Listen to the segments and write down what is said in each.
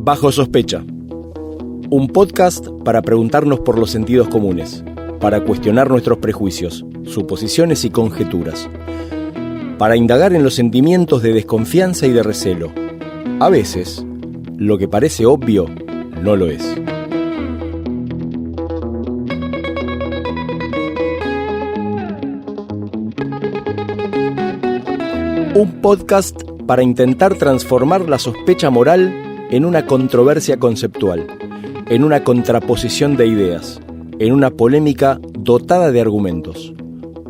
Bajo sospecha. Un podcast para preguntarnos por los sentidos comunes, para cuestionar nuestros prejuicios, suposiciones y conjeturas, para indagar en los sentimientos de desconfianza y de recelo. A veces, lo que parece obvio no lo es. Un podcast para intentar transformar la sospecha moral en una controversia conceptual, en una contraposición de ideas, en una polémica dotada de argumentos.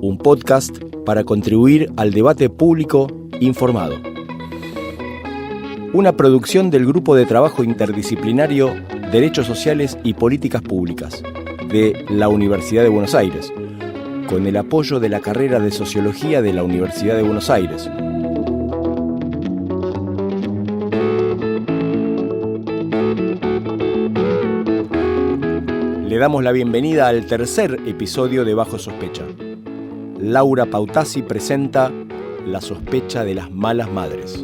Un podcast para contribuir al debate público informado. Una producción del Grupo de Trabajo Interdisciplinario Derechos Sociales y Políticas Públicas de la Universidad de Buenos Aires, con el apoyo de la carrera de Sociología de la Universidad de Buenos Aires. Le damos la bienvenida al tercer episodio de Bajo Sospecha. Laura Pautasi presenta La sospecha de las malas madres.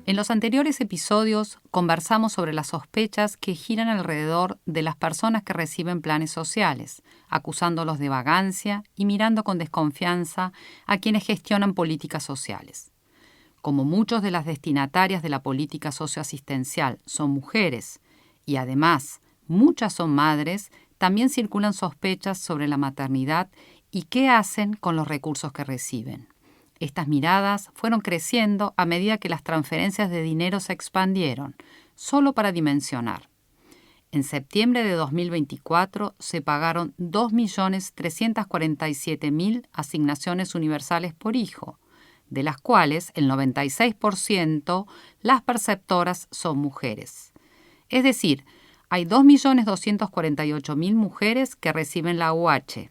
En los anteriores episodios conversamos sobre las sospechas que giran alrededor de las personas que reciben planes sociales, acusándolos de vagancia y mirando con desconfianza a quienes gestionan políticas sociales. Como muchos de las destinatarias de la política socioasistencial son mujeres y además muchas son madres, también circulan sospechas sobre la maternidad y qué hacen con los recursos que reciben. Estas miradas fueron creciendo a medida que las transferencias de dinero se expandieron, solo para dimensionar. En septiembre de 2024 se pagaron 2.347.000 asignaciones universales por hijo, de las cuales el 96% las perceptoras son mujeres. Es decir, hay 2.248.000 mujeres que reciben la UH.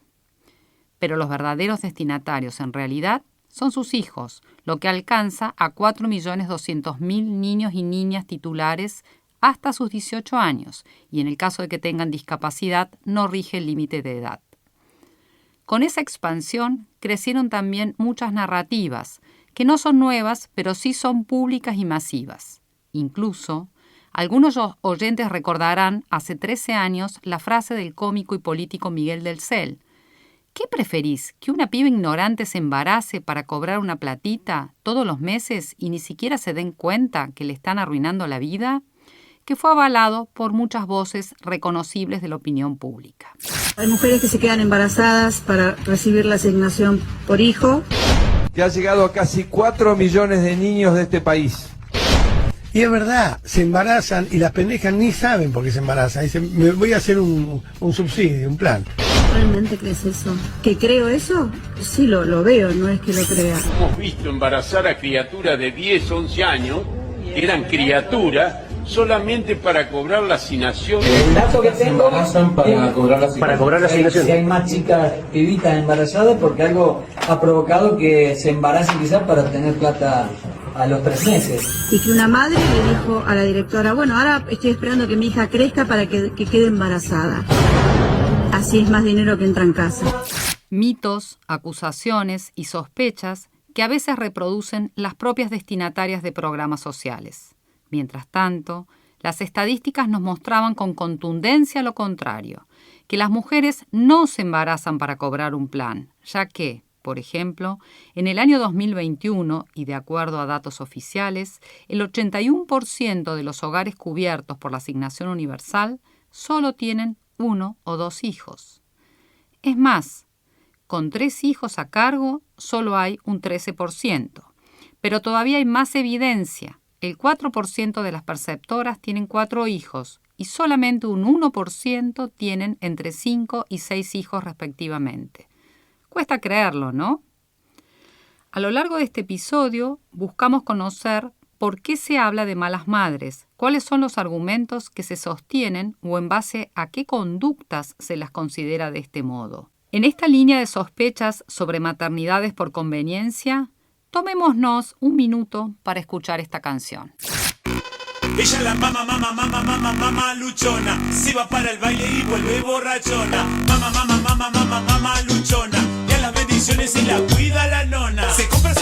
Pero los verdaderos destinatarios en realidad son sus hijos, lo que alcanza a 4.200.000 niños y niñas titulares hasta sus 18 años, y en el caso de que tengan discapacidad no rige el límite de edad. Con esa expansión crecieron también muchas narrativas, que no son nuevas, pero sí son públicas y masivas. Incluso, algunos oyentes recordarán hace 13 años la frase del cómico y político Miguel del Cel: ¿qué preferís, que una piba ignorante se embarace para cobrar una platita todos los meses y ni siquiera se den cuenta que le están arruinando la vida? Que fue avalado por muchas voces reconocibles de la opinión pública. Hay mujeres que se quedan embarazadas para recibir la asignación por hijo. Que ha llegado a casi 4 millones de niños de este país. Y es verdad, se embarazan y las pendejas ni saben por qué se embarazan. Dicen, me voy a hacer un subsidio, un plan. ¿Realmente crees eso? ¿Que creo eso? Sí, lo veo, no es que lo crea. Hemos visto embarazar a criaturas de 10, 11 años, que eran criaturas, solamente para cobrar la asignación. El dato que tengo para cobrar la asignación. Si hay más chicas pibitas embarazadas porque algo ha provocado que se embaracen quizás para tener plata a los 3 meses. Y que una madre le dijo a la directora, bueno, ahora estoy esperando que mi hija crezca para que quede embarazada. Así es más dinero que entra en casa. Mitos, acusaciones y sospechas que a veces reproducen las propias destinatarias de programas sociales. Mientras tanto, las estadísticas nos mostraban con contundencia lo contrario, que las mujeres no se embarazan para cobrar un plan, ya que, por ejemplo, en el año 2021, y de acuerdo a datos oficiales, el 81% de los hogares cubiertos por la asignación universal solo tienen 1 o 2 hijos. Es más, con 3 hijos a cargo solo hay un 13%, pero todavía hay más evidencia. El 4% de las perceptoras tienen 4 hijos y solamente un 1% tienen entre 5 y 6 hijos respectivamente. Cuesta creerlo, ¿no? A lo largo de este episodio buscamos conocer por qué se habla de malas madres, cuáles son los argumentos que se sostienen o en base a qué conductas se las considera de este modo. En esta línea de sospechas sobre maternidades por conveniencia, tomémonos un minuto para escuchar esta canción. Ella la mamá luchona, se va para el baile y vuelve borrachona. Mamá luchona, y a las bendiciones se la cuida la nona. Se compra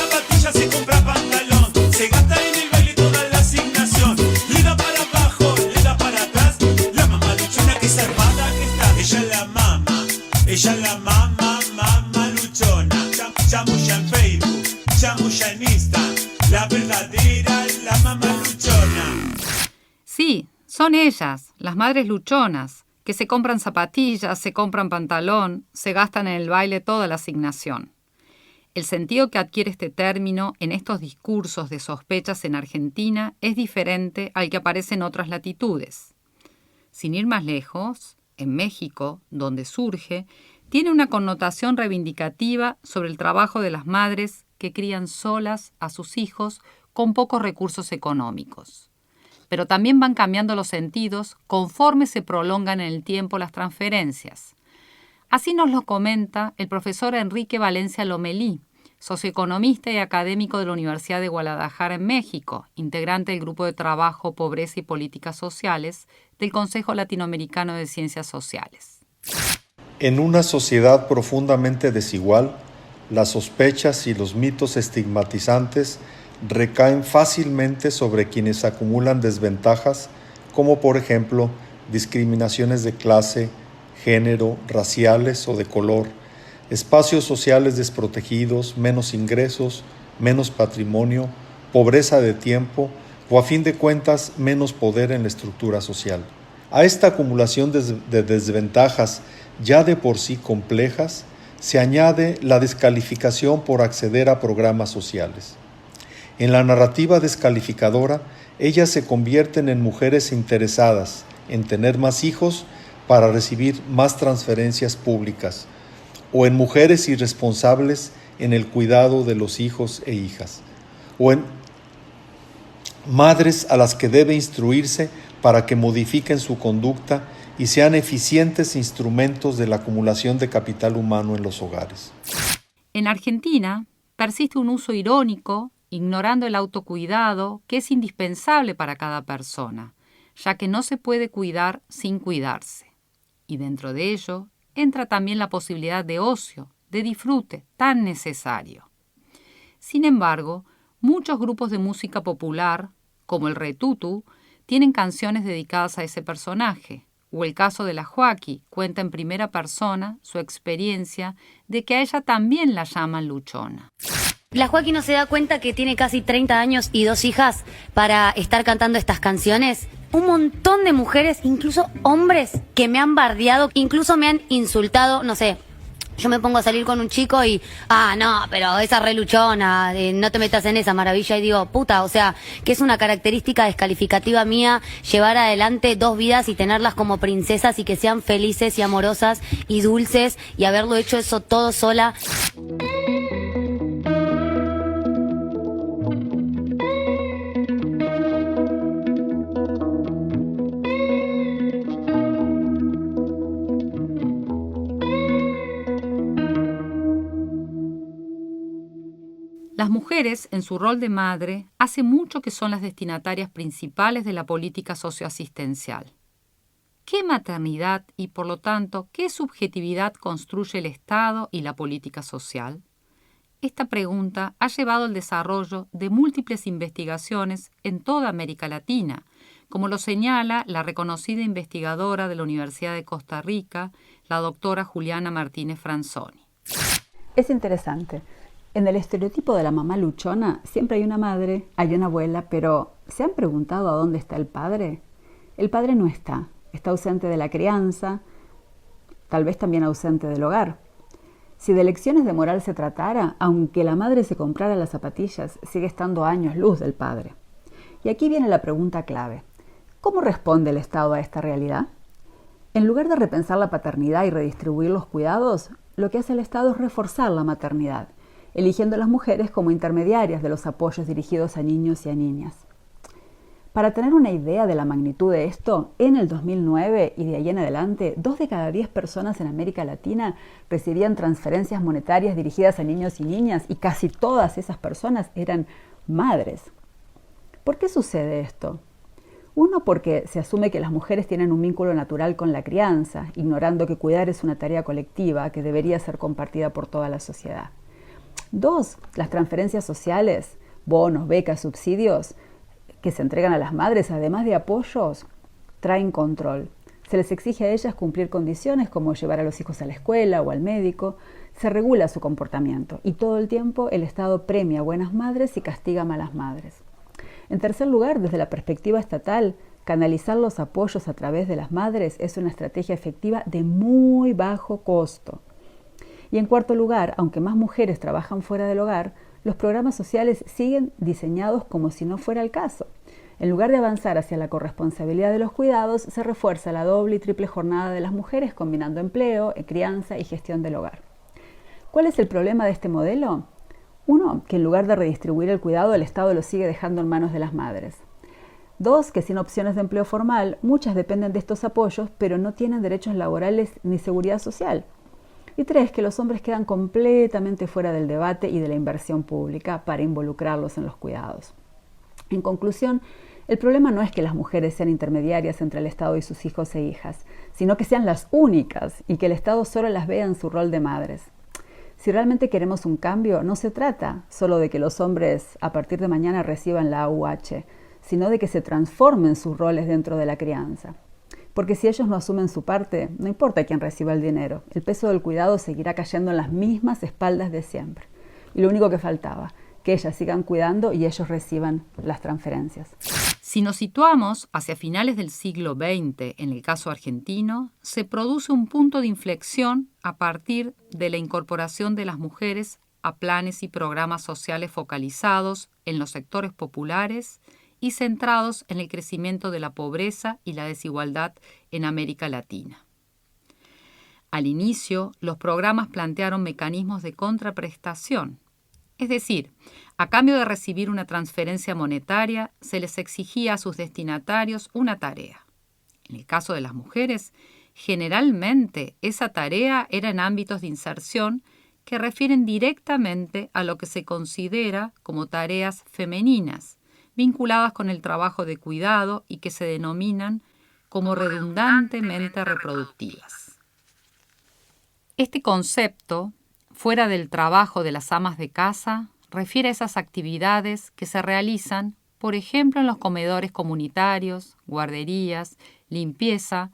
Ella es la mamá luchona. Chamulla en Facebook, chamulla en Insta. La verdadera, la mamá luchona. Sí, son ellas, las madres luchonas, que se compran zapatillas, se compran pantalón, se gastan en el baile toda la asignación. El sentido que adquiere este término en estos discursos de sospechas en Argentina es diferente al que aparece en otras latitudes. Sin ir más lejos, en México, donde surge, tiene una connotación reivindicativa sobre el trabajo de las madres que crían solas a sus hijos con pocos recursos económicos. Pero también van cambiando los sentidos conforme se prolongan en el tiempo las transferencias. Así nos lo comenta el profesor Enrique Valencia Lomelí, socioeconomista y académico de la Universidad de Guadalajara en México, integrante del Grupo de Trabajo, Pobreza y Políticas Sociales del Consejo Latinoamericano de Ciencias Sociales. En una sociedad profundamente desigual, las sospechas y los mitos estigmatizantes recaen fácilmente sobre quienes acumulan desventajas, como por ejemplo discriminaciones de clase, género, raciales o de color, espacios sociales desprotegidos, menos ingresos, menos patrimonio, pobreza de tiempo o a fin de cuentas menos poder en la estructura social. A esta acumulación de desventajas ya de por sí complejas se añade la descalificación por acceder a programas sociales. En la narrativa descalificadora, ellas se convierten en mujeres interesadas en tener más hijos para recibir más transferencias públicas, o en mujeres irresponsables en el cuidado de los hijos e hijas, o en madres a las que debe instruirse para que modifiquen su conducta y sean eficientes instrumentos de la acumulación de capital humano en los hogares. En Argentina persiste un uso irónico, ignorando el autocuidado que es indispensable para cada persona, ya que no se puede cuidar sin cuidarse. Y dentro de ello entra también la posibilidad de ocio, de disfrute tan necesario. Sin embargo, muchos grupos de música popular, como el Retutu, tienen canciones dedicadas a ese personaje, o el caso de la Joaquí cuenta en primera persona su experiencia de que a ella también la llaman luchona. La Joaquí no se da cuenta que tiene casi 30 años y 2 hijas para estar cantando estas canciones. Un montón de mujeres, incluso hombres, que me han bardeado, incluso me han insultado, no sé. Yo me pongo a salir con un chico y, no, pero esa reluchona, no te metas en esa maravilla. Y digo, puta, o sea, que es una característica descalificativa mía llevar adelante 2 vidas y tenerlas como princesas y que sean felices y amorosas y dulces y haberlo hecho eso todo sola. Las mujeres, en su rol de madre, hace mucho que son las destinatarias principales de la política socioasistencial. ¿Qué maternidad y, por lo tanto, qué subjetividad construye el Estado y la política social? Esta pregunta ha llevado al desarrollo de múltiples investigaciones en toda América Latina, como lo señala la reconocida investigadora de la Universidad de Costa Rica, la doctora Juliana Martínez Franzoni. Es interesante. En el estereotipo de la mamá luchona siempre hay una madre, hay una abuela, pero ¿se han preguntado a dónde está el padre? El padre no está ausente de la crianza, tal vez también ausente del hogar. Si de lecciones de moral se tratara, aunque la madre se comprara las zapatillas, sigue estando a años luz del padre. Y aquí viene la pregunta clave. ¿Cómo responde el Estado a esta realidad? En lugar de repensar la paternidad y redistribuir los cuidados, lo que hace el Estado es reforzar la maternidad, eligiendo a las mujeres como intermediarias de los apoyos dirigidos a niños y a niñas. Para tener una idea de la magnitud de esto, en el 2009 y de ahí en adelante, 2 de cada 10 personas en América Latina recibían transferencias monetarias dirigidas a niños y niñas y casi todas esas personas eran madres. ¿Por qué sucede esto? Uno, porque se asume que las mujeres tienen un vínculo natural con la crianza, ignorando que cuidar es una tarea colectiva que debería ser compartida por toda la sociedad. 2, las transferencias sociales, bonos, becas, subsidios que se entregan a las madres, además de apoyos, traen control. Se les exige a ellas cumplir condiciones como llevar a los hijos a la escuela o al médico. Se regula su comportamiento y todo el tiempo el Estado premia a buenas madres y castiga a malas madres. En tercer lugar, desde la perspectiva estatal, canalizar los apoyos a través de las madres es una estrategia efectiva de muy bajo costo. Y en cuarto lugar, aunque más mujeres trabajan fuera del hogar, los programas sociales siguen diseñados como si no fuera el caso. En lugar de avanzar hacia la corresponsabilidad de los cuidados, se refuerza la doble y triple jornada de las mujeres combinando empleo, crianza y gestión del hogar. ¿Cuál es el problema de este modelo? Uno, que en lugar de redistribuir el cuidado, el Estado lo sigue dejando en manos de las madres. Dos, que sin opciones de empleo formal, muchas dependen de estos apoyos, pero no tienen derechos laborales ni seguridad social. Y tres, que los hombres quedan completamente fuera del debate y de la inversión pública para involucrarlos en los cuidados. En conclusión, el problema no es que las mujeres sean intermediarias entre el Estado y sus hijos e hijas, sino que sean las únicas y que el Estado solo las vea en su rol de madres. Si realmente queremos un cambio, no se trata solo de que los hombres a partir de mañana reciban la AUH, sino de que se transformen sus roles dentro de la crianza. Porque si ellos no asumen su parte, no importa quién reciba el dinero, el peso del cuidado seguirá cayendo en las mismas espaldas de siempre. Y lo único que faltaba, que ellas sigan cuidando y ellos reciban las transferencias. Si nos situamos hacia finales del siglo XX, en el caso argentino, se produce un punto de inflexión a partir de la incorporación de las mujeres a planes y programas sociales focalizados en los sectores populares y centrados en el crecimiento de la pobreza y la desigualdad en América Latina. Al inicio, los programas plantearon mecanismos de contraprestación, es decir, a cambio de recibir una transferencia monetaria, se les exigía a sus destinatarios una tarea. En el caso de las mujeres, generalmente esa tarea era en ámbitos de inserción que refieren directamente a lo que se considera como tareas femeninas, vinculadas con el trabajo de cuidado y que se denominan como redundantemente reproductivas. Este concepto, fuera del trabajo de las amas de casa, refiere a esas actividades que se realizan, por ejemplo, en los comedores comunitarios, guarderías, limpieza,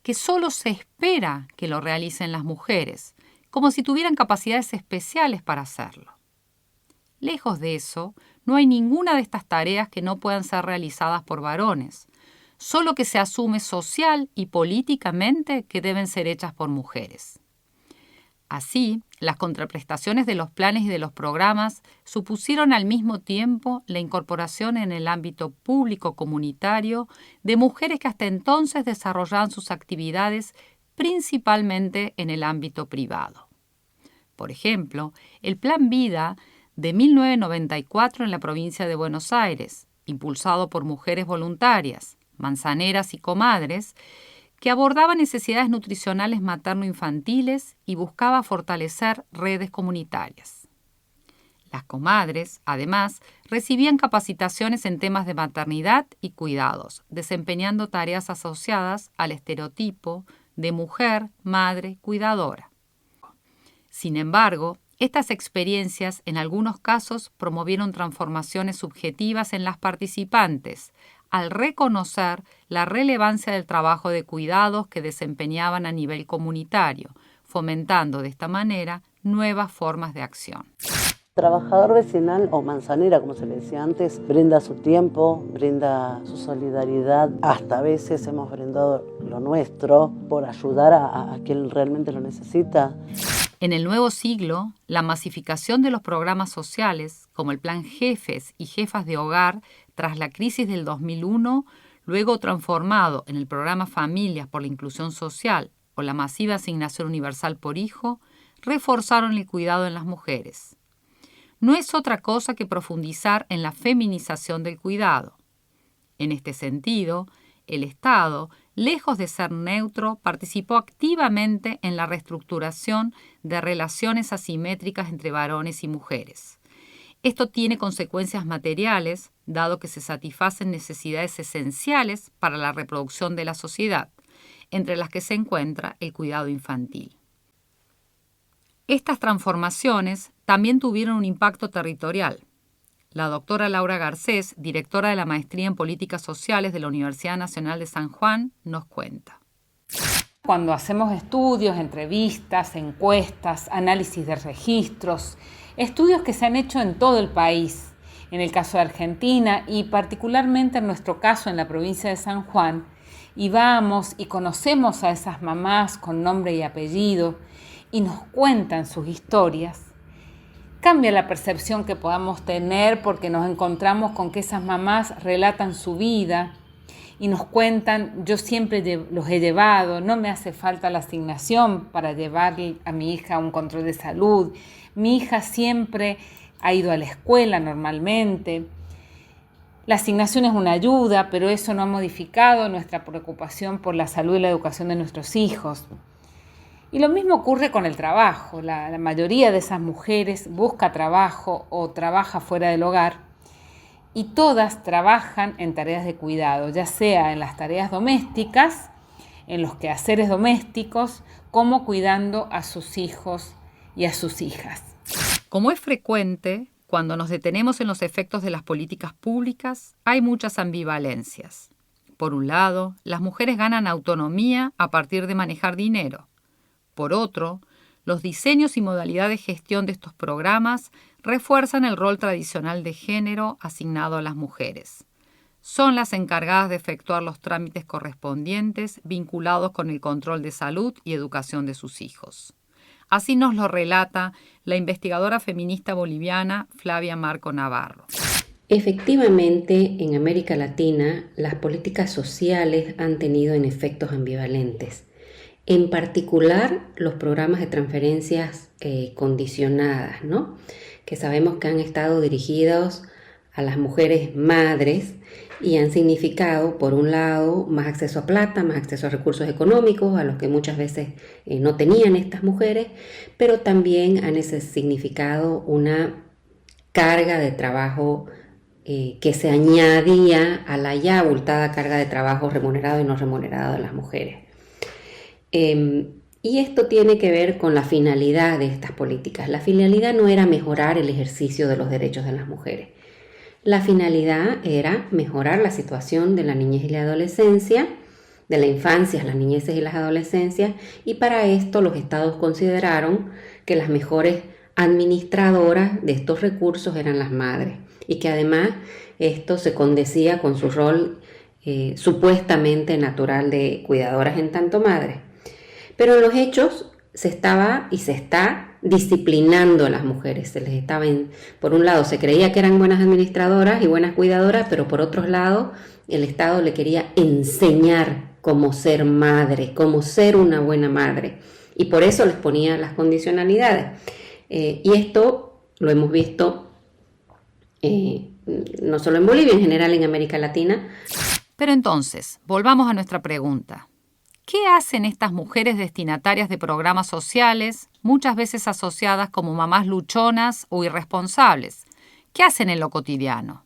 que solo se espera que lo realicen las mujeres, como si tuvieran capacidades especiales para hacerlo. Lejos de eso, no hay ninguna de estas tareas que no puedan ser realizadas por varones, solo que se asume social y políticamente que deben ser hechas por mujeres. Así, las contraprestaciones de los planes y de los programas supusieron al mismo tiempo la incorporación en el ámbito público comunitario de mujeres que hasta entonces desarrollaban sus actividades principalmente en el ámbito privado. Por ejemplo, el Plan Vida de 1994 en la provincia de Buenos Aires, impulsado por mujeres voluntarias, manzaneras y comadres, que abordaba necesidades nutricionales materno-infantiles y buscaba fortalecer redes comunitarias. Las comadres, además, recibían capacitaciones en temas de maternidad y cuidados, desempeñando tareas asociadas al estereotipo de mujer, madre, cuidadora. Sin embargo, estas experiencias en algunos casos promovieron transformaciones subjetivas en las participantes, al reconocer la relevancia del trabajo de cuidados que desempeñaban a nivel comunitario, fomentando de esta manera nuevas formas de acción. Trabajador vecinal o manzanera, como se le decía antes, brinda su tiempo, brinda su solidaridad, hasta a veces hemos brindado lo nuestro por ayudar a quien realmente lo necesita. En el nuevo siglo, la masificación de los programas sociales, como el Plan Jefes y Jefas de Hogar, tras la crisis del 2001, luego transformado en el programa Familias por la Inclusión Social o la masiva asignación universal por hijo, reforzaron el cuidado en las mujeres. No es otra cosa que profundizar en la feminización del cuidado. En este sentido, el Estado, lejos de ser neutro, participó activamente en la reestructuración de relaciones asimétricas entre varones y mujeres. Esto tiene consecuencias materiales, dado que se satisfacen necesidades esenciales para la reproducción de la sociedad, entre las que se encuentra el cuidado infantil. Estas transformaciones también tuvieron un impacto territorial. La doctora Laura Garcés, directora de la Maestría en Políticas Sociales de la Universidad Nacional de San Juan, nos cuenta. Cuando hacemos estudios, entrevistas, encuestas, análisis de registros, estudios que se han hecho en todo el país, en el caso de Argentina y particularmente en nuestro caso en la provincia de San Juan, y vamos y conocemos a esas mamás con nombre y apellido y nos cuentan sus historias, cambia la percepción que podamos tener porque nos encontramos con que esas mamás relatan su vida y nos cuentan, yo siempre los he llevado, no me hace falta la asignación para llevar a mi hija a un control de salud, mi hija siempre ha ido a la escuela normalmente, la asignación es una ayuda, pero eso no ha modificado nuestra preocupación por la salud y la educación de nuestros hijos. Y lo mismo ocurre con el trabajo, la mayoría de esas mujeres busca trabajo o trabaja fuera del hogar, y todas trabajan en tareas de cuidado, ya sea en las tareas domésticas, en los quehaceres domésticos, como cuidando a sus hijos y a sus hijas. Como es frecuente, cuando nos detenemos en los efectos de las políticas públicas, hay muchas ambivalencias. Por un lado, las mujeres ganan autonomía a partir de manejar dinero. Por otro, los diseños y modalidades de gestión de estos programas refuerzan el rol tradicional de género asignado a las mujeres. Son las encargadas de efectuar los trámites correspondientes vinculados con el control de salud y educación de sus hijos. Así nos lo relata la investigadora feminista boliviana Flavia Marco Navarro. Efectivamente, en América Latina, las políticas sociales han tenido efectos ambivalentes. En particular, los programas de transferencias condicionadas, ¿no? Que sabemos que han estado dirigidos a las mujeres madres y han significado, por un lado, más acceso a plata, más acceso a recursos económicos, a los que muchas veces no tenían estas mujeres, pero también han significado una carga de trabajo que se añadía a la ya abultada carga de trabajo remunerado y no remunerado de las mujeres. Y esto tiene que ver con la finalidad de estas políticas. La finalidad no era mejorar el ejercicio de los derechos de las mujeres. La finalidad era mejorar la situación de la niñez y la adolescencia, de la infancia, las niñeces y las adolescencias, y para esto los estados consideraron que las mejores administradoras de estos recursos eran las madres, y que además esto se condecía con su rol supuestamente natural de cuidadoras en tanto madres. Pero en los hechos se estaba y se está disciplinando a las mujeres. Se les estaba por un lado se creía que eran buenas administradoras y buenas cuidadoras, pero por otro lado el Estado le quería enseñar cómo ser madre, cómo ser una buena madre. Y por eso les ponía las condicionalidades. Y esto lo hemos visto no solo en Bolivia, en general en América Latina. Pero entonces, volvamos a nuestra pregunta. ¿Qué hacen estas mujeres destinatarias de programas sociales, muchas veces asociadas como mamás luchonas o irresponsables? ¿Qué hacen en lo cotidiano?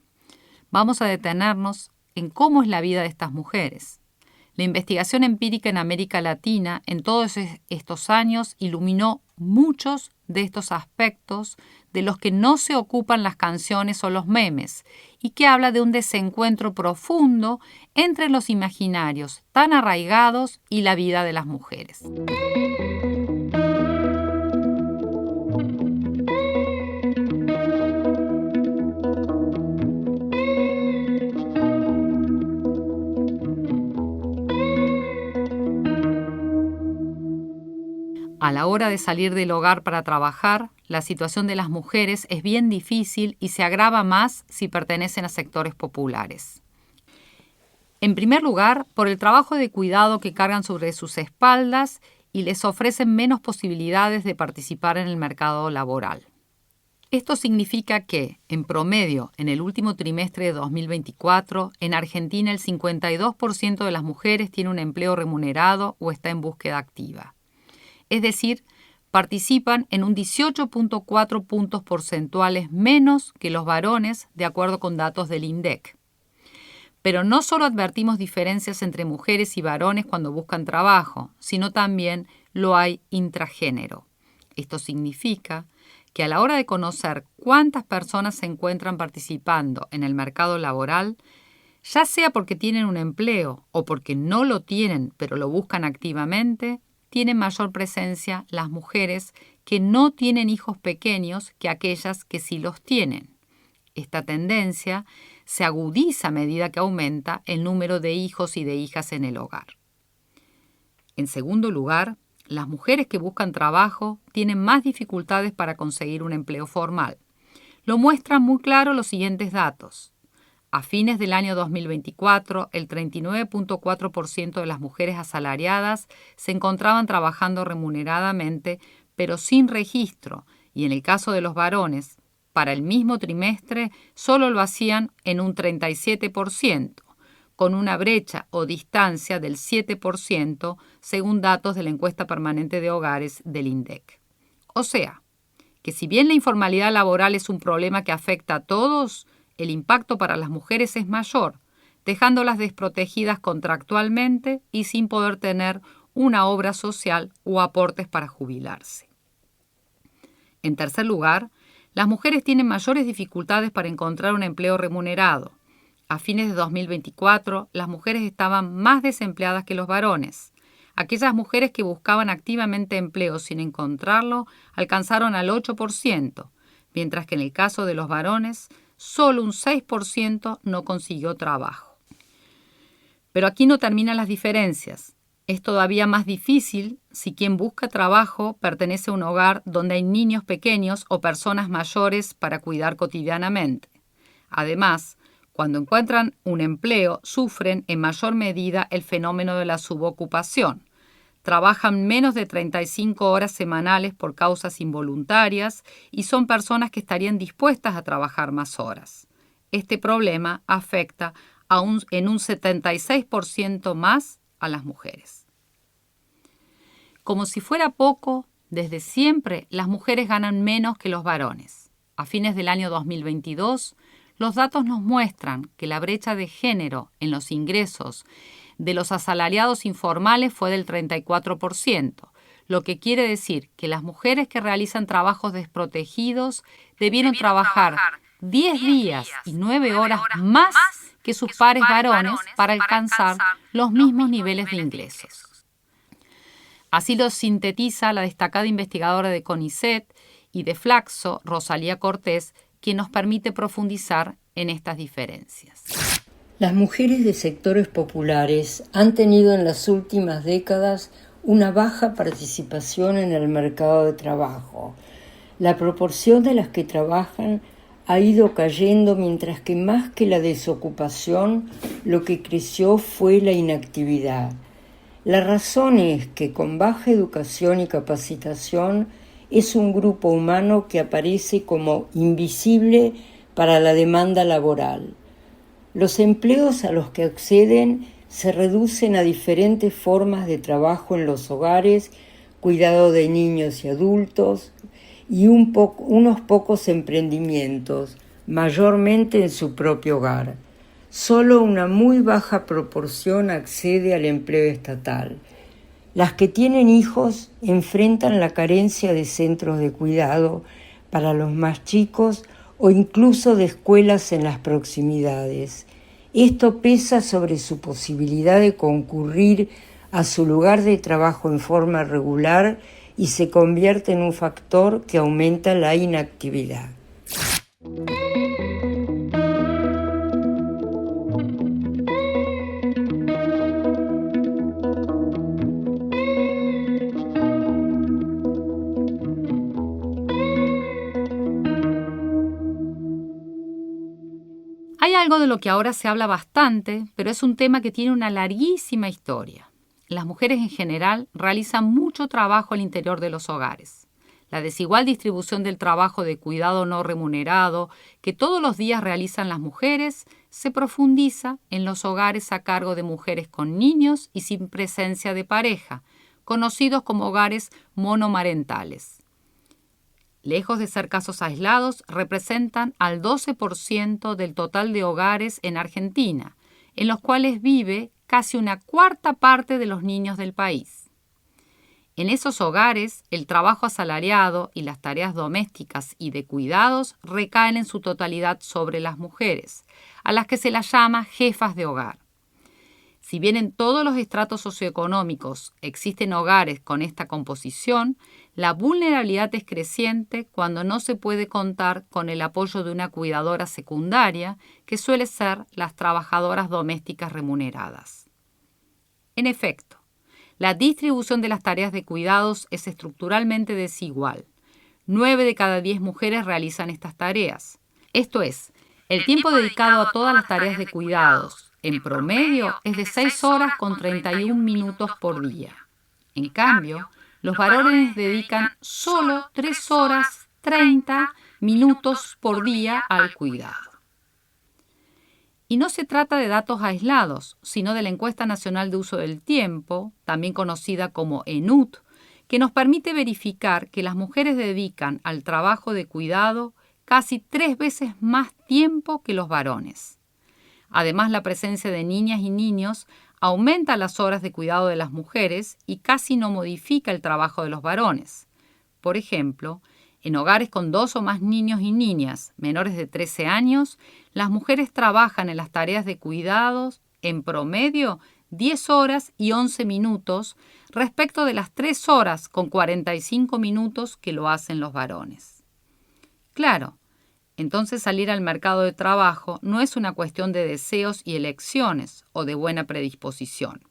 Vamos a detenernos en cómo es la vida de estas mujeres. La investigación empírica en América Latina en todos estos años iluminó muchos de estos aspectos de los que no se ocupan las canciones o los memes y que habla de un desencuentro profundo entre los imaginarios tan arraigados y la vida de las mujeres. A la hora de salir del hogar para trabajar, la situación de las mujeres es bien difícil y se agrava más si pertenecen a sectores populares. En primer lugar, por el trabajo de cuidado que cargan sobre sus espaldas y les ofrecen menos posibilidades de participar en el mercado laboral. Esto significa que, en promedio, en el último trimestre de 2024, en Argentina el 52% de las mujeres tiene un empleo remunerado o está en búsqueda activa. Es decir, participan en un 18.4 puntos porcentuales menos que los varones, de acuerdo con datos del INDEC. Pero no solo advertimos diferencias entre mujeres y varones cuando buscan trabajo, sino también lo hay intragénero. Esto significa que a la hora de conocer cuántas personas se encuentran participando en el mercado laboral, Ya sea porque tienen un empleo o porque no lo tienen pero lo buscan activamente, tienen mayor presencia las mujeres que no tienen hijos pequeños que aquellas que sí los tienen. Esta tendencia se agudiza a medida que aumenta el número de hijos y de hijas en el hogar. En segundo lugar, las mujeres que buscan trabajo tienen más dificultades para conseguir un empleo formal. Lo muestran muy claro los siguientes datos. A fines del año 2024, el 39.4% de las mujeres asalariadas se encontraban trabajando remuneradamente, pero sin registro, y en el caso de los varones, para el mismo trimestre solo lo hacían en un 37%, con una brecha o distancia del 7%, según datos de la encuesta permanente de hogares del INDEC. O sea, que si bien la informalidad laboral es un problema que afecta a todos, el impacto para las mujeres es mayor, dejándolas desprotegidas contractualmente y sin poder tener una obra social o aportes para jubilarse. En tercer lugar, las mujeres tienen mayores dificultades para encontrar un empleo remunerado. A fines de 2024, las mujeres estaban más desempleadas que los varones. Aquellas mujeres que buscaban activamente empleo sin encontrarlo alcanzaron al 8%, mientras que en el caso de los varones, solo un 6% no consiguió trabajo. Pero aquí no terminan las diferencias. Es todavía más difícil si quien busca trabajo pertenece a un hogar donde hay niños pequeños o personas mayores para cuidar cotidianamente. Además, cuando encuentran un empleo, sufren en mayor medida el fenómeno de la subocupación. Trabajan menos de 35 horas semanales por causas involuntarias y son personas que estarían dispuestas a trabajar más horas. Este problema afecta en un 76% más a las mujeres. Como si fuera poco, desde siempre las mujeres ganan menos que los varones. A fines del año 2022, los datos nos muestran que la brecha de género en los ingresos de los asalariados informales fue del 34%, lo que quiere decir que las mujeres que realizan trabajos desprotegidos debieron trabajar 10 días y 9 horas más que sus pares varones para alcanzar los mismos niveles de ingresos. Así lo sintetiza la destacada investigadora de CONICET y de Flaxo, Rosalía Cortés, quien nos permite profundizar en estas diferencias. Las mujeres de sectores populares han tenido en las últimas décadas una baja participación en el mercado de trabajo. La proporción de las que trabajan ha ido cayendo, mientras que más que la desocupación, lo que creció fue la inactividad. La razón es que con baja educación y capacitación es un grupo humano que aparece como invisible para la demanda laboral. Los empleos a los que acceden se reducen a diferentes formas de trabajo en los hogares, cuidado de niños y adultos y unos pocos emprendimientos, mayormente en su propio hogar. Solo una muy baja proporción accede al empleo estatal. Las que tienen hijos enfrentan la carencia de centros de cuidado para los más chicos o incluso de escuelas en las proximidades. Esto pesa sobre su posibilidad de concurrir a su lugar de trabajo en forma regular y se convierte en un factor que aumenta la inactividad. Hay algo de lo que ahora se habla bastante, pero es un tema que tiene una larguísima historia. Las mujeres en general realizan mucho trabajo al interior de los hogares. La desigual distribución del trabajo de cuidado no remunerado que todos los días realizan las mujeres se profundiza en los hogares a cargo de mujeres con niños y sin presencia de pareja, conocidos como hogares monomarentales. Lejos de ser casos aislados, representan al 12% del total de hogares en Argentina, en los cuales vive casi una cuarta parte de los niños del país. En esos hogares, el trabajo asalariado y las tareas domésticas y de cuidados recaen en su totalidad sobre las mujeres, a las que se las llama jefas de hogar. Si bien en todos los estratos socioeconómicos existen hogares con esta composición, la vulnerabilidad es creciente cuando no se puede contar con el apoyo de una cuidadora secundaria, que suele ser las trabajadoras domésticas remuneradas. En efecto, la distribución de las tareas de cuidados es estructuralmente desigual. 9 de cada 10 mujeres realizan estas tareas. Esto es, el tiempo dedicado a todas las tareas de cuidados, en promedio, es de 6 horas con 31 minutos por día. En cambio, los varones dedican solo 3 horas 30 minutos por día al cuidado. Y no se trata de datos aislados, sino de la Encuesta Nacional de Uso del Tiempo, también conocida como ENUT, que nos permite verificar que las mujeres dedican al trabajo de cuidado casi 3 veces más tiempo que los varones. Además, la presencia de niñas y niños aumenta las horas de cuidado de las mujeres y casi no modifica el trabajo de los varones. Por ejemplo, en hogares con 2 o más niños y niñas menores de 13 años, las mujeres trabajan en las tareas de cuidados en promedio 10 horas y 11 minutos respecto de las 3 horas con 45 minutos que lo hacen los varones. Claro, entonces salir al mercado de trabajo no es una cuestión de deseos y elecciones o de buena predisposición.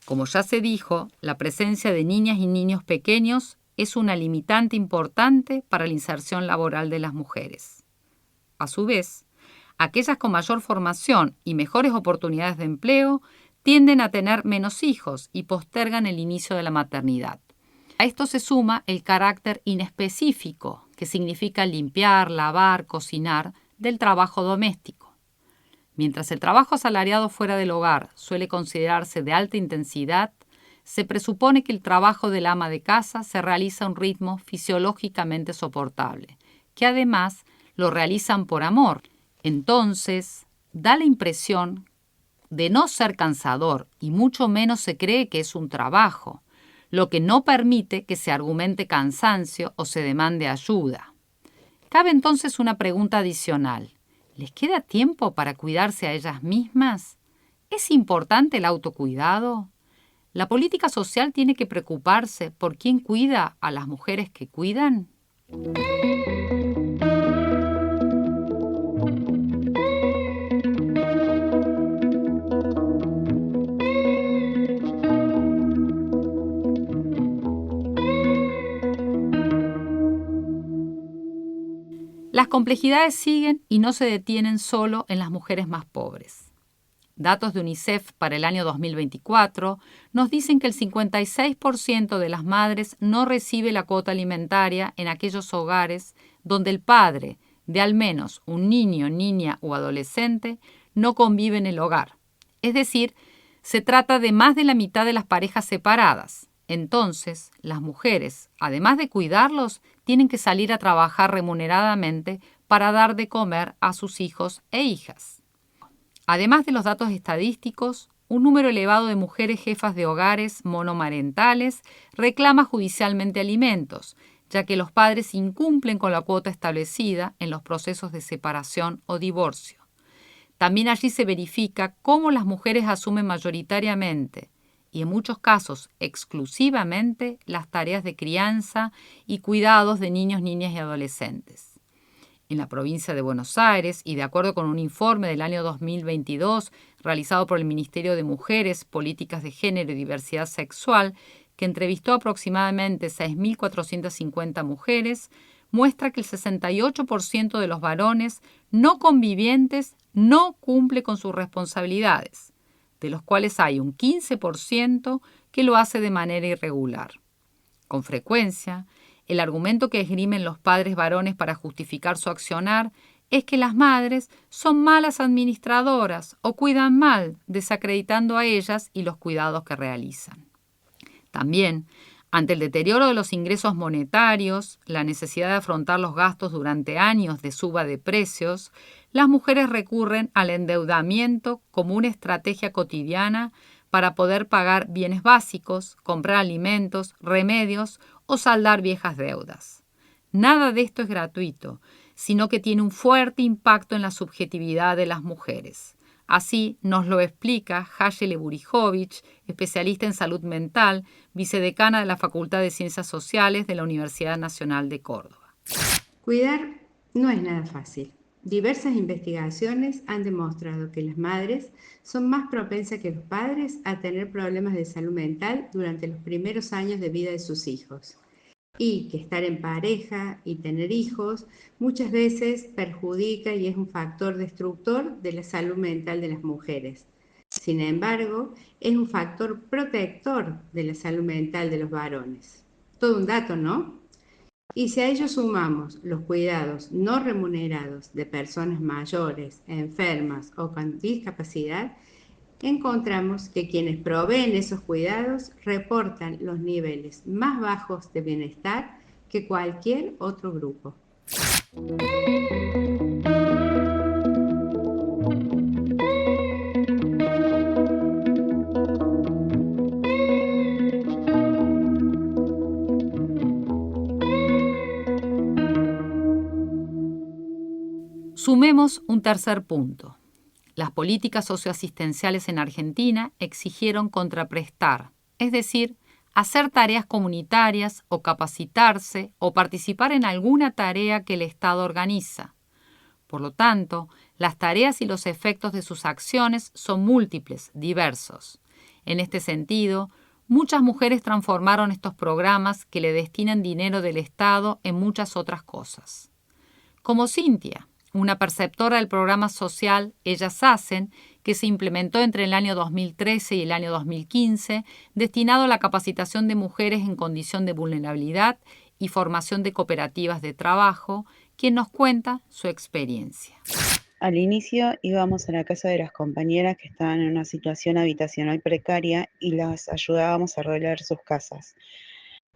Como ya se dijo, la presencia de niñas y niños pequeños es una limitante importante para la inserción laboral de las mujeres. A su vez, aquellas con mayor formación y mejores oportunidades de empleo tienden a tener menos hijos y postergan el inicio de la maternidad. A esto se suma el carácter inespecífico, que significa limpiar, lavar, cocinar, del trabajo doméstico. Mientras el trabajo asalariado fuera del hogar suele considerarse de alta intensidad, se presupone que el trabajo del ama de casa se realiza a un ritmo fisiológicamente soportable, que además lo realizan por amor. Entonces, da la impresión de no ser cansador y mucho menos se cree que es un trabajo, lo que no permite que se argumente cansancio o se demande ayuda. Cabe entonces una pregunta adicional. ¿Les queda tiempo para cuidarse a ellas mismas? ¿Es importante el autocuidado? ¿La política social tiene que preocuparse por quién cuida a las mujeres que cuidan? Las complejidades siguen y no se detienen solo en las mujeres más pobres. Datos de UNICEF para el año 2024 nos dicen que el 56% de las madres no recibe la cuota alimentaria en aquellos hogares donde el padre de al menos un niño, niña o adolescente no convive en el hogar. Es decir, se trata de más de la mitad de las parejas separadas. Entonces, las mujeres, además de cuidarlos, tienen que salir a trabajar remuneradamente para dar de comer a sus hijos e hijas. Además de los datos estadísticos, un número elevado de mujeres jefas de hogares monomarentales reclama judicialmente alimentos, ya que los padres incumplen con la cuota establecida en los procesos de separación o divorcio. También allí se verifica cómo las mujeres asumen mayoritariamente y en muchos casos exclusivamente las tareas de crianza y cuidados de niños, niñas y adolescentes. En la provincia de Buenos Aires, y de acuerdo con un informe del año 2022 realizado por el Ministerio de Mujeres, Políticas de Género y Diversidad Sexual, que entrevistó aproximadamente 6.450 mujeres, muestra que el 68% de los varones no convivientes no cumple con sus responsabilidades, de los cuales hay un 15% que lo hace de manera irregular. Con frecuencia, el argumento que esgrimen los padres varones para justificar su accionar es que las madres son malas administradoras o cuidan mal, desacreditando a ellas y los cuidados que realizan. También, ante el deterioro de los ingresos monetarios, la necesidad de afrontar los gastos durante años de suba de precios, las mujeres recurren al endeudamiento como una estrategia cotidiana para poder pagar bienes básicos, comprar alimentos, remedios o saldar viejas deudas. Nada de esto es gratuito, sino que tiene un fuerte impacto en la subjetividad de las mujeres. Así nos lo explica Hayele Burijovic, especialista en salud mental, vicedecana de la Facultad de Ciencias Sociales de la Universidad Nacional de Córdoba. Cuidar no es nada fácil. Diversas investigaciones han demostrado que las madres son más propensas que los padres a tener problemas de salud mental durante los primeros años de vida de sus hijos, y que estar en pareja y tener hijos muchas veces perjudica y es un factor destructor de la salud mental de las mujeres. Sin embargo, es un factor protector de la salud mental de los varones. Todo un dato, ¿no? Y si a ello sumamos los cuidados no remunerados de personas mayores, enfermas o con discapacidad, encontramos que quienes proveen esos cuidados reportan los niveles más bajos de bienestar que cualquier otro grupo. Sumemos un tercer punto. Las políticas socioasistenciales en Argentina exigieron contraprestar, es decir, hacer tareas comunitarias o capacitarse o participar en alguna tarea que el Estado organiza. Por lo tanto, las tareas y los efectos de sus acciones son múltiples, diversos. En este sentido, muchas mujeres transformaron estos programas que le destinan dinero del Estado en muchas otras cosas. Como Cintia, una perceptora del programa social Ellas Hacen, que se implementó entre el año 2013 y el año 2015, destinado a la capacitación de mujeres en condición de vulnerabilidad y formación de cooperativas de trabajo, quien nos cuenta su experiencia. Al inicio íbamos a la casa de las compañeras que estaban en una situación habitacional precaria y las ayudábamos a arreglar sus casas.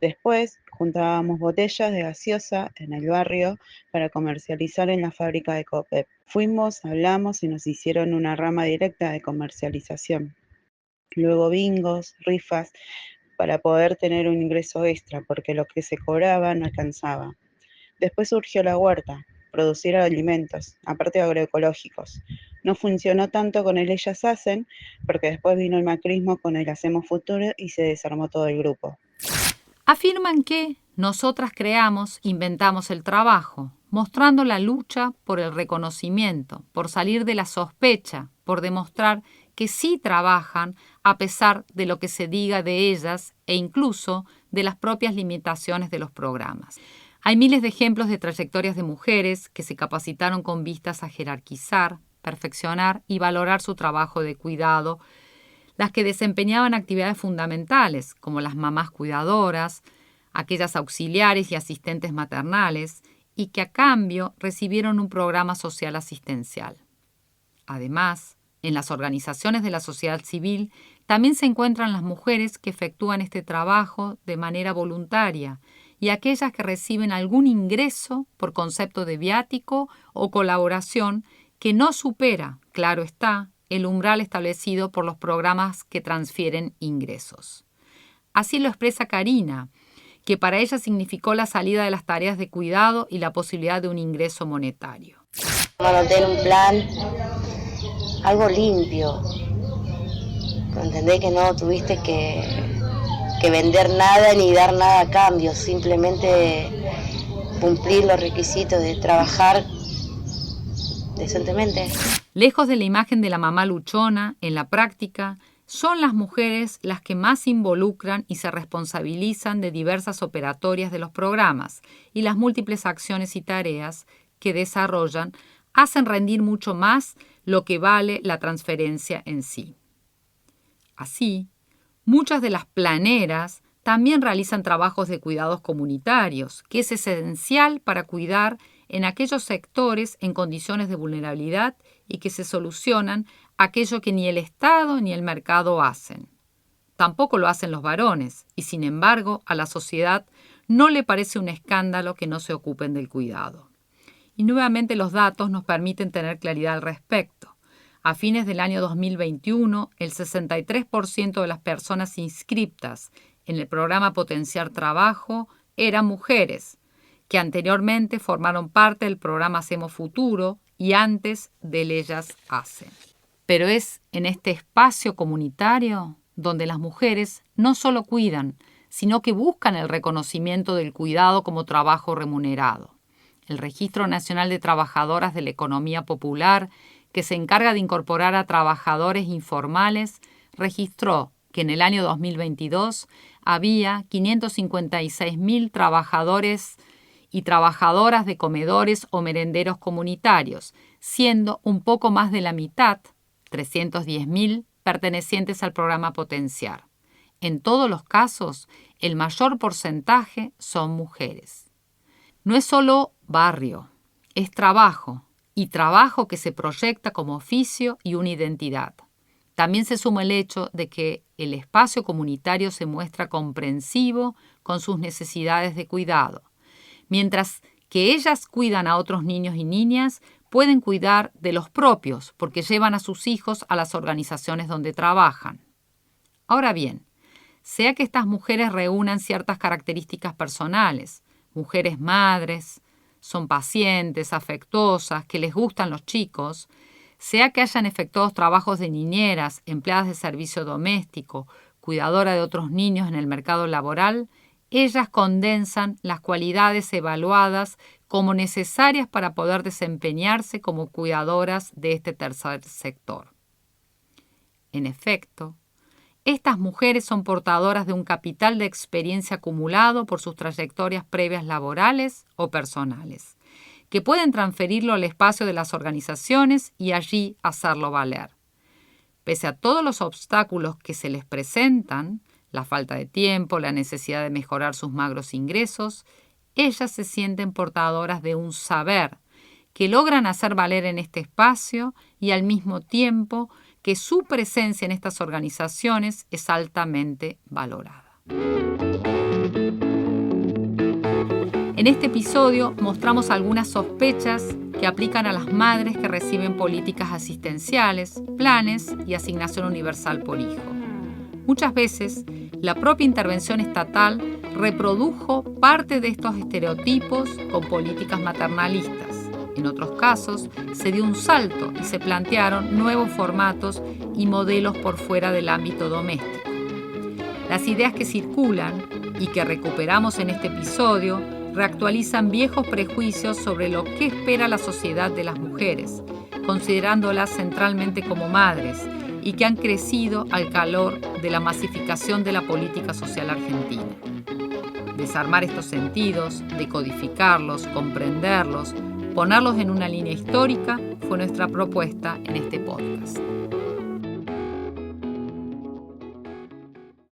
Después juntábamos botellas de gaseosa en el barrio para comercializar en la fábrica de Copep. Fuimos, hablamos y nos hicieron una rama directa de comercialización. Luego bingos, rifas, para poder tener un ingreso extra, porque lo que se cobraba no alcanzaba. Después surgió la huerta, producir alimentos, aparte agroecológicos. No funcionó tanto con el Ellas Hacen, porque después vino el macrismo con el Hacemos Futuro y se desarmó todo el grupo. Afirman que nosotras creamos, inventamos el trabajo, mostrando la lucha por el reconocimiento, por salir de la sospecha, por demostrar que sí trabajan a pesar de lo que se diga de ellas e incluso de las propias limitaciones de los programas. Hay miles de ejemplos de trayectorias de mujeres que se capacitaron con vistas a jerarquizar, perfeccionar y valorar su trabajo de cuidado, las que desempeñaban actividades fundamentales, como las mamás cuidadoras, aquellas auxiliares y asistentes maternales, y que a cambio recibieron un programa social asistencial. Además, en las organizaciones de la sociedad civil también se encuentran las mujeres que efectúan este trabajo de manera voluntaria y aquellas que reciben algún ingreso por concepto de viático o colaboración que no supera, claro está, el umbral establecido por los programas que transfieren ingresos. Así lo expresa Karina, que para ella significó la salida de las tareas de cuidado y la posibilidad de un ingreso monetario. Anoté un plan, algo limpio. Entendé que no tuviste que vender nada ni dar nada a cambio, simplemente cumplir los requisitos de trabajar decentemente. Lejos de la imagen de la mamá luchona, en la práctica, son las mujeres las que más se involucran y se responsabilizan de diversas operatorias de los programas, y las múltiples acciones y tareas que desarrollan hacen rendir mucho más lo que vale la transferencia en sí. Así, muchas de las planeras también realizan trabajos de cuidados comunitarios, que es esencial para cuidar en aquellos sectores en condiciones de vulnerabilidad y que se solucionan aquello que ni el Estado ni el mercado hacen. Tampoco lo hacen los varones, y sin embargo a la sociedad no le parece un escándalo que no se ocupen del cuidado. Y nuevamente los datos nos permiten tener claridad al respecto. A fines del año 2021, el 63% de las personas inscriptas en el programa Potenciar Trabajo eran mujeres, que anteriormente formaron parte del programa Hacemos Futuro y antes del Ellas Hacen. Pero es en este espacio comunitario donde las mujeres no solo cuidan, sino que buscan el reconocimiento del cuidado como trabajo remunerado. El Registro Nacional de Trabajadoras de la Economía Popular, que se encarga de incorporar a trabajadores informales, registró que en el año 2022 había 556.000 trabajadores y trabajadoras de comedores o merenderos comunitarios, siendo un poco más de la mitad, 310.000, pertenecientes al programa Potenciar. En todos los casos, el mayor porcentaje son mujeres. No es solo barrio, es trabajo, y trabajo que se proyecta como oficio y una identidad. También se suma el hecho de que el espacio comunitario se muestra comprensivo con sus necesidades de cuidado. Mientras que ellas cuidan a otros niños y niñas, pueden cuidar de los propios porque llevan a sus hijos a las organizaciones donde trabajan. Ahora bien, sea que estas mujeres reúnan ciertas características personales, mujeres madres, son pacientes, afectuosas, que les gustan los chicos, sea que hayan efectuado trabajos de niñeras, empleadas de servicio doméstico, cuidadora de otros niños en el mercado laboral, ellas condensan las cualidades evaluadas como necesarias para poder desempeñarse como cuidadoras de este tercer sector. En efecto, estas mujeres son portadoras de un capital de experiencia acumulado por sus trayectorias previas laborales o personales, que pueden transferirlo al espacio de las organizaciones y allí hacerlo valer. Pese a todos los obstáculos que se les presentan, la falta de tiempo, la necesidad de mejorar sus magros ingresos, ellas se sienten portadoras de un saber que logran hacer valer en este espacio y al mismo tiempo que su presencia en estas organizaciones es altamente valorada. En este episodio mostramos algunas sospechas que aplican a las madres que reciben políticas asistenciales, planes y asignación universal por hijo. Muchas veces, la propia intervención estatal reprodujo parte de estos estereotipos con políticas maternalistas. En otros casos, se dio un salto y se plantearon nuevos formatos y modelos por fuera del ámbito doméstico. Las ideas que circulan y que recuperamos en este episodio reactualizan viejos prejuicios sobre lo que espera la sociedad de las mujeres, considerándolas centralmente como madres y que han crecido al calor de la masificación de la política social argentina. Desarmar estos sentidos, decodificarlos, comprenderlos, ponerlos en una línea histórica fue nuestra propuesta en este podcast.